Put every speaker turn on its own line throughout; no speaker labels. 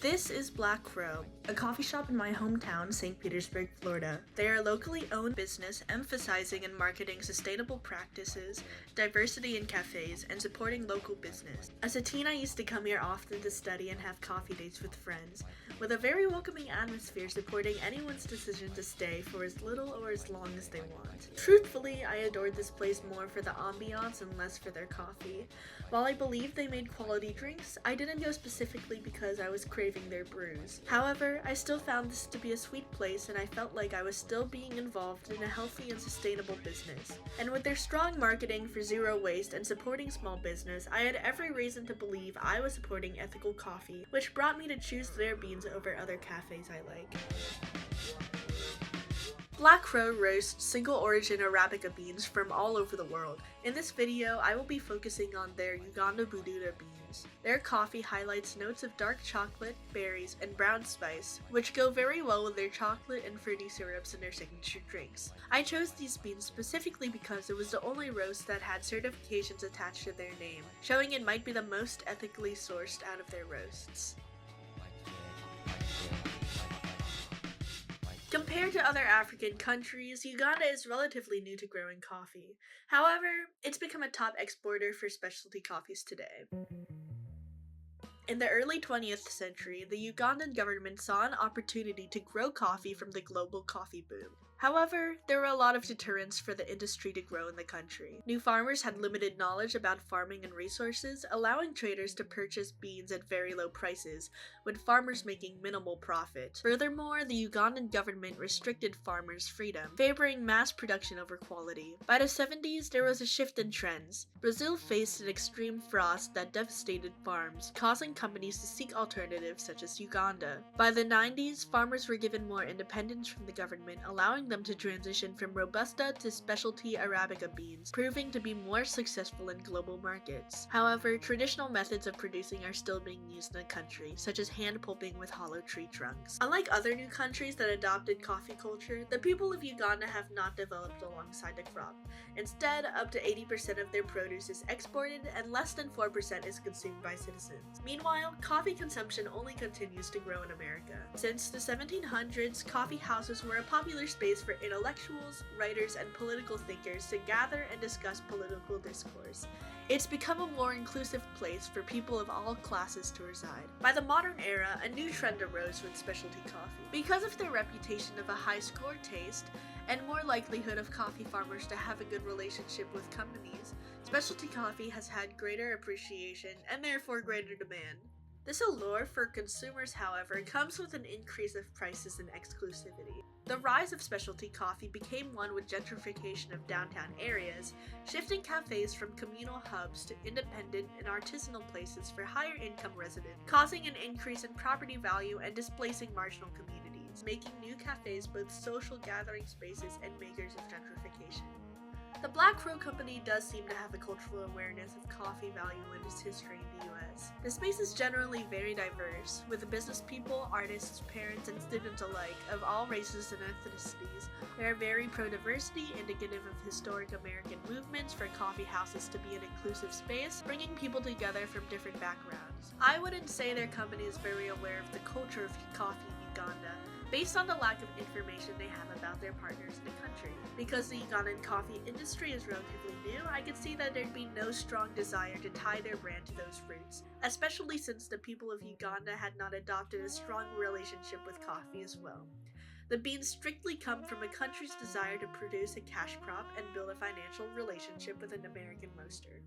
This is Black Crow, a coffee shop in my hometown, St. Petersburg, Florida. They are a locally owned business emphasizing and marketing sustainable practices, diversity in cafes, and supporting local business. As a teen, I used to come here often to study and have coffee dates with friends, with a very welcoming atmosphere supporting anyone's decision to stay for as little or as long as they want. Truthfully, I adored this place more for the ambiance and less for their coffee. While I believe they made quality drinks, I didn't go specifically because I was craving their brews. However, I still found this to be a sweet place and I felt like I was still being involved in a healthy and sustainable business. And with their strong marketing for zero waste and supporting small business, I had every reason to believe I was supporting ethical coffee, which brought me to choose their beans over other cafes I like. Black Crow roasts single-origin Arabica beans from all over the world. In this video, I will be focusing on their Uganda Bududa beans. Their coffee highlights notes of dark chocolate, berries, and brown spice, which go very well with their chocolate and fruity syrups in their signature drinks. I chose these beans specifically because it was the only roast that had certifications attached to their name, showing it might be the most ethically sourced out of their roasts. Compared to other African countries, Uganda is relatively new to growing coffee. However, it's become a top exporter for specialty coffees today. In the early 20th century, the Ugandan government saw an opportunity to grow coffee from the global coffee boom. However, there were a lot of deterrents for the industry to grow in the country. New farmers had limited knowledge about farming and resources, allowing traders to purchase beans at very low prices, with farmers making minimal profit. Furthermore, the Ugandan government restricted farmers' freedom, favoring mass production over quality. By the 70s, there was a shift in trends. Brazil faced an extreme frost that devastated farms, causing companies to seek alternatives such as Uganda. By the 90s, farmers were given more independence from the government, allowing them to transition from Robusta to specialty Arabica beans, proving to be more successful in global markets. However, traditional methods of producing are still being used in the country, such as hand pulping with hollow tree trunks. Unlike other new countries that adopted coffee culture, the people of Uganda have not developed alongside the crop. Instead, up to 80% of their produce is exported and less than 4% is consumed by citizens. Meanwhile, coffee consumption only continues to grow in America. Since the 1700s, coffee houses were a popular space for intellectuals, writers, and political thinkers to gather and discuss political discourse. It's become a more inclusive place for people of all classes to reside. By the modern era, a new trend arose with specialty coffee. Because of their reputation of a high-score taste, and more likelihood of coffee farmers to have a good relationship with companies, specialty coffee has had greater appreciation and therefore greater demand. This allure for consumers, however, comes with an increase of prices and exclusivity. The rise of specialty coffee became one with gentrification of downtown areas, shifting cafes from communal hubs to independent and artisanal places for higher income residents, causing an increase in property value and displacing marginal communities, making new cafes both social gathering spaces and makers of gentrification. The Black Crow Company does seem to have a cultural awareness of coffee value and its history in the US. The space is generally very diverse, with business people, artists, parents, and students alike of all races and ethnicities. They are very pro-diversity, indicative of historic American movements for coffee houses to be an inclusive space, bringing people together from different backgrounds. I wouldn't say their company is very aware of the culture of coffee in Uganda, based on the lack of information they have about their partners in the country. Because the Ugandan coffee industry is relatively new, I could see that there'd be no strong desire to tie their brand to those roots, especially since the people of Uganda had not adopted a strong relationship with coffee as well. The beans strictly come from a country's desire to produce a cash crop and build a financial relationship with an American roaster.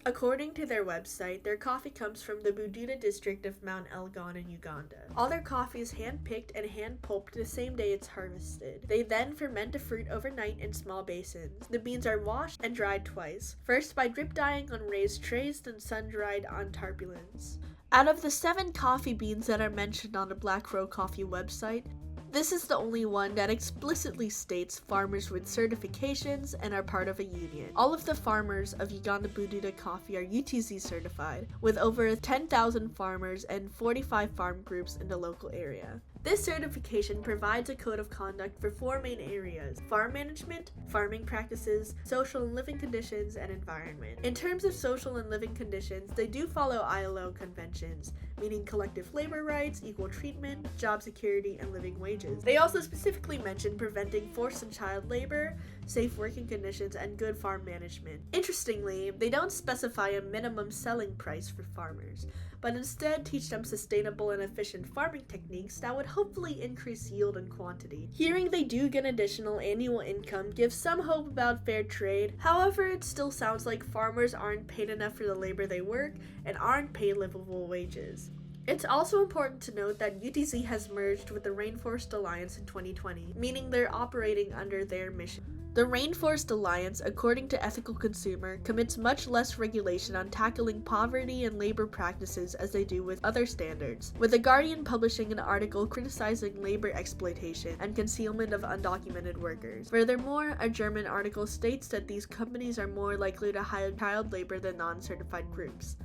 According to their website, their coffee comes from the Bududa district of Mount Elgon in Uganda. All their coffee is hand-picked and hand-pulped the same day it's harvested. They then ferment the fruit overnight in small basins. The beans are washed and dried twice, first by drip dyeing on raised trays, then sun-dried on tarpaulins. Out of the 7 coffee beans that are mentioned on the Black Crow Coffee website, this is the only one that explicitly states farmers with certifications and are part of a union. All of the farmers of Uganda Bududa Coffee are UTZ certified, with over 10,000 farmers and 45 farm groups in the local area. This certification provides a code of conduct for four main areas: farm management, farming practices, social and living conditions, and environment. In terms of social and living conditions, they do follow ILO conventions, meaning collective labor rights, equal treatment, job security, and living wages. They also specifically mention preventing forced and child labor, safe working conditions, and good farm management. Interestingly, they don't specify a minimum selling price for farmers, but instead teach them sustainable and efficient farming techniques that would hopefully increase yield and quantity. Hearing they do get additional annual income gives some hope about fair trade. However, it still sounds like farmers aren't paid enough for the labor they work and aren't paid livable wages. It's also important to note that UTZ has merged with the Rainforest Alliance in 2020, meaning they're operating under their mission. The Rainforest Alliance, according to Ethical Consumer, commits much less regulation on tackling poverty and labor practices as they do with other standards, with The Guardian publishing an article criticizing labor exploitation and concealment of undocumented workers. Furthermore, a German article states that these companies are more likely to hire child labor than non-certified groups.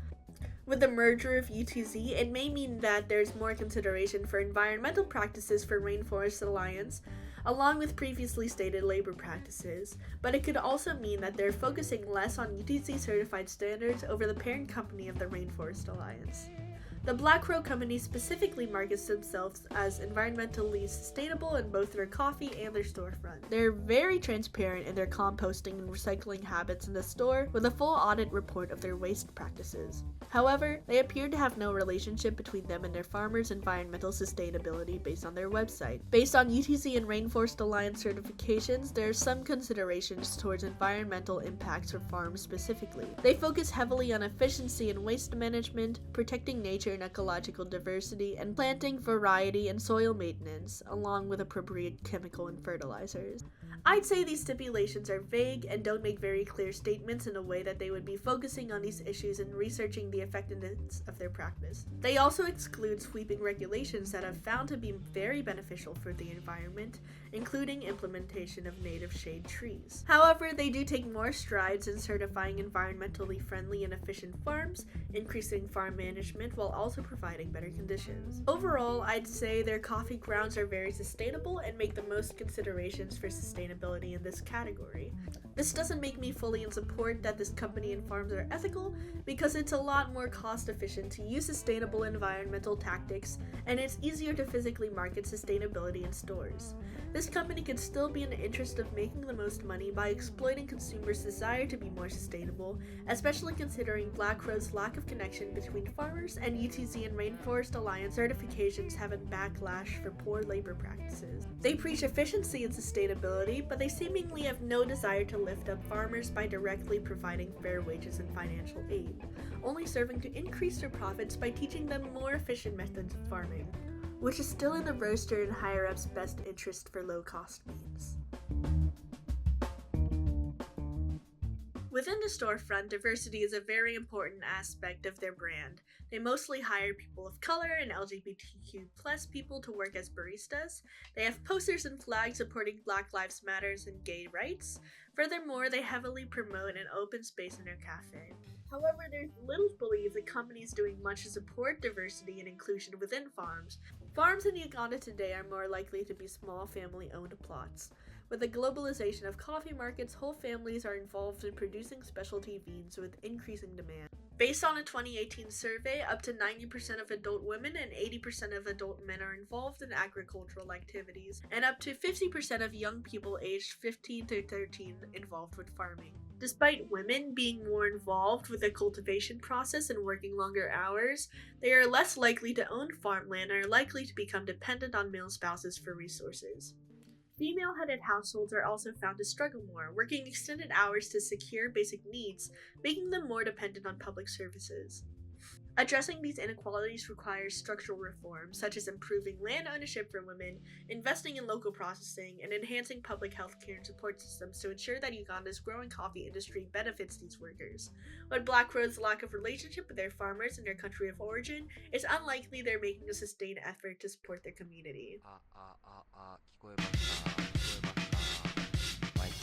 With the merger of UTZ, it may mean that there's more consideration for environmental practices for Rainforest Alliance, along with previously stated labor practices, but it could also mean that they're focusing less on UTZ certified standards over the parent company of the Rainforest Alliance. The Black Crow Company specifically markets themselves as environmentally sustainable in both their coffee and their storefront. They're very transparent in their composting and recycling habits in the store, with a full audit report of their waste practices. However, they appear to have no relationship between them and their farmers' environmental sustainability based on their website. Based on UTZ and Rainforest Alliance certifications, there are some considerations towards environmental impacts for farms specifically. They focus heavily on efficiency and waste management, protecting nature and ecological diversity, and planting variety and soil maintenance, along with appropriate chemical and fertilizers. I'd say these stipulations are vague and don't make very clear statements in a way that they would be focusing on these issues and researching the effectiveness of their practice. They also exclude sweeping regulations that have found to be very beneficial for the environment, including implementation of native shade trees. However, they do take more strides in certifying environmentally friendly and efficient farms, increasing farm management while also providing better conditions. Overall, I'd say their coffee grounds are very sustainable and make the most considerations for sustainability in this category. This doesn't make me fully in support that this company and farms are ethical, because it's a lot more cost efficient to use sustainable environmental tactics, and it's easier to physically market sustainability in stores. This company could still be in the interest of making the most money by exploiting consumers' desire to be more sustainable, especially considering Black Crow's lack of connection between farmers and UTZ and Rainforest Alliance certifications have a backlash for poor labor practices. They preach efficiency and sustainability, but they seemingly have no desire to lift up farmers by directly providing fair wages and financial aid, only serving to increase their profits by teaching them more efficient methods of farming, which is still in the roaster and higher-ups' best interest for low-cost means. Within the storefront, diversity is a very important aspect of their brand. They mostly hire people of color and LGBTQ+ people to work as baristas. They have posters and flags supporting Black Lives Matter and gay rights. Furthermore, they heavily promote an open space in their cafe. However, there's little belief the company is doing much to support diversity and inclusion within farms. Farms in Uganda today are more likely to be small family-owned plots. With the globalization of coffee markets, whole families are involved in producing specialty beans with increasing demand. Based on a 2018 survey, up to 90% of adult women and 80% of adult men are involved in agricultural activities, and up to 50% of young people aged 15 to 13 involved with farming. Despite women being more involved with the cultivation process and working longer hours, they are less likely to own farmland and are likely to become dependent on male spouses for resources. Female-headed households are also found to struggle more, working extended hours to secure basic needs, making them more dependent on public services. Addressing these inequalities requires structural reforms, such as improving land ownership for women, investing in local processing, and enhancing public health care and support systems to ensure that Uganda's growing coffee industry benefits these workers. With Black Crow's lack of relationship with their farmers and their country of origin, it's unlikely they're making a sustained effort to support their community.
聞こえました。聞こえました。マイク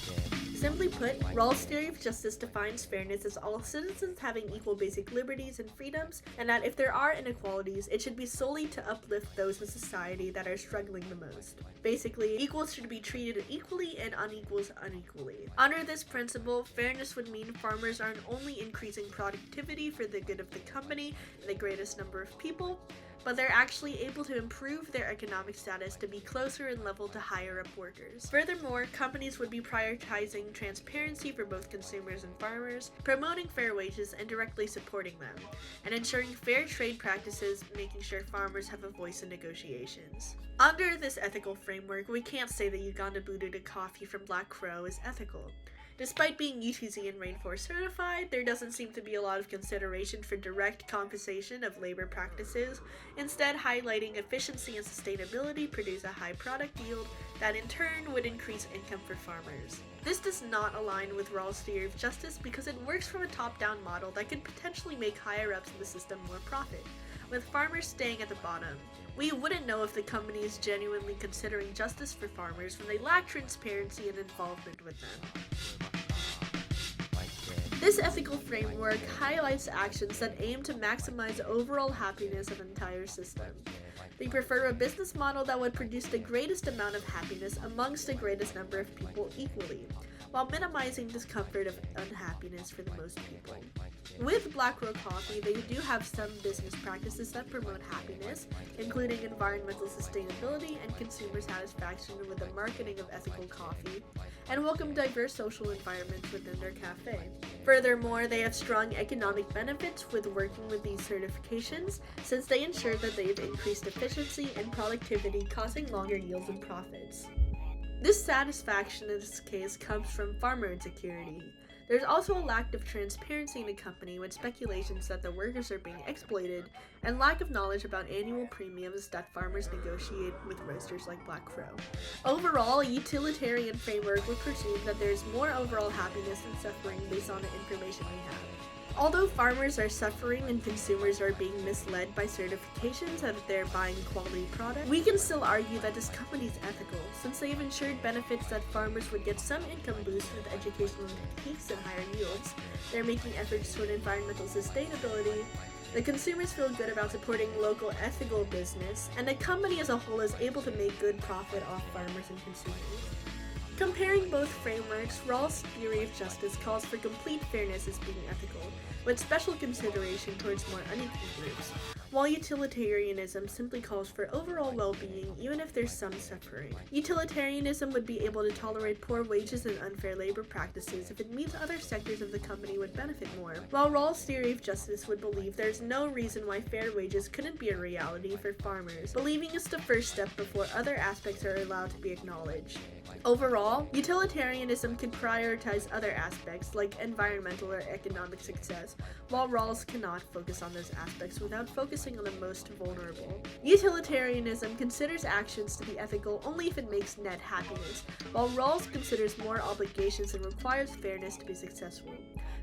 です。
Simply put, Rawls' theory of justice defines fairness as all citizens having equal basic liberties and freedoms, and that if there are inequalities, it should be solely to uplift those in society that are struggling the most. Basically, equals should be treated equally and unequals unequally. Under this principle, fairness would mean farmers aren't only increasing productivity for the good of the company and the greatest number of people, but they're actually able to improve their economic status to be closer in level to higher up workers. Furthermore, companies would be prioritizing transparency for both consumers and farmers, promoting fair wages and directly supporting them, and ensuring fair trade practices, making sure farmers have a voice in negotiations. Under this ethical framework, we can't say that Uganda Bududa Coffee from Black Crow is ethical. Despite being UTZ and Rainforest certified, there doesn't seem to be a lot of consideration for direct compensation of labor practices, instead highlighting efficiency and sustainability produce a high product yield that in turn would increase income for farmers. This does not align with Rawls' theory of justice because it works from a top-down model that could potentially make higher-ups in the system more profit, with farmers staying at the bottom. We wouldn't know if the company is genuinely considering justice for farmers when they lack transparency and involvement with them. This ethical framework highlights actions that aim to maximize overall happiness of the entire system. They prefer a business model that would produce the greatest amount of happiness amongst the greatest number of people equally, while minimizing discomfort of unhappiness for the most people. With Black Crow Coffee, they do have some business practices that promote happiness, including environmental sustainability and consumer satisfaction with the marketing of ethical coffee, and welcome diverse social environments within their cafe. Furthermore, they have strong economic benefits with working with these certifications, since they ensure that they've increased efficiency and productivity, causing longer yields and profits. This satisfaction in this case comes from farmer insecurity. There's also a lack of transparency in the company with speculations that the workers are being exploited, and lack of knowledge about annual premiums that farmers negotiate with roasters like Black Crow. Overall, a utilitarian framework would presume that there's more overall happiness than suffering based on the information we have. Although farmers are suffering and consumers are being misled by certifications that they're buying quality product, we can still argue that this company is ethical, since they've ensured benefits that farmers would get some income boost with educational techniques and higher yields. They're making efforts toward environmental sustainability. The consumers feel good about supporting local ethical business, and the company as a whole is able to make good profit off farmers and consumers. Comparing both frameworks, Rawls' theory of justice calls for complete fairness as being ethical, with special consideration towards more unequal groups, while utilitarianism simply calls for overall well-being even if there's some suffering. Utilitarianism would be able to tolerate poor wages and unfair labor practices if it means other sectors of the company would benefit more, while Rawls' theory of justice would believe there's no reason why fair wages couldn't be a reality for farmers, believing it's the first step before other aspects are allowed to be acknowledged. Overall, utilitarianism could prioritize other aspects like environmental or economic success, while Rawls cannot focus on those aspects without focusing on the most vulnerable. Utilitarianism considers actions to be ethical only if it makes net happiness, while Rawls considers more obligations and requires fairness to be successful.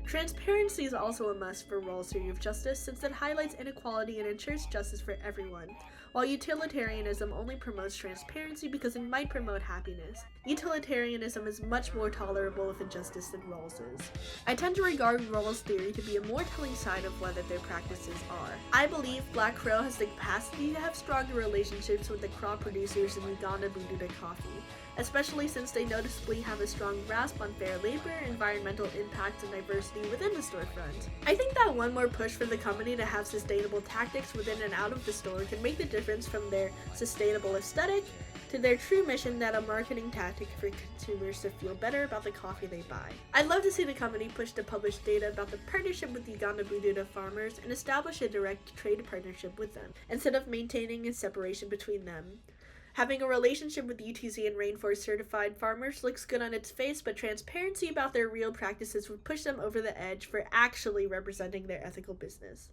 Transparency is also a must for Rawls' theory of justice, since it highlights inequality and ensures justice for everyone, while utilitarianism only promotes transparency because it might promote happiness. Utilitarianism is much more tolerable of injustice than Rawls is. I tend to regard Rawls' theory to be a more telling side of whether their practices are. I believe Black Crow has the capacity to have stronger relationships with the crop producers in Uganda Bududa Coffee, especially since they noticeably have a strong grasp on fair labor, environmental impact, and diversity within the storefront. I think that one more push for the company to have sustainable tactics within and out of the store can make the difference from their sustainable aesthetic to their true mission, that a marketing tactic for consumers to feel better about the coffee they buy. I'd love to see the company push to publish data about the partnership with Uganda Bududa farmers and establish a direct trade partnership with them, instead of maintaining a separation between them. Having a relationship with UTZ and Rainforest certified farmers looks good on its face, but transparency about their real practices would push them over the edge for actually representing their ethical business.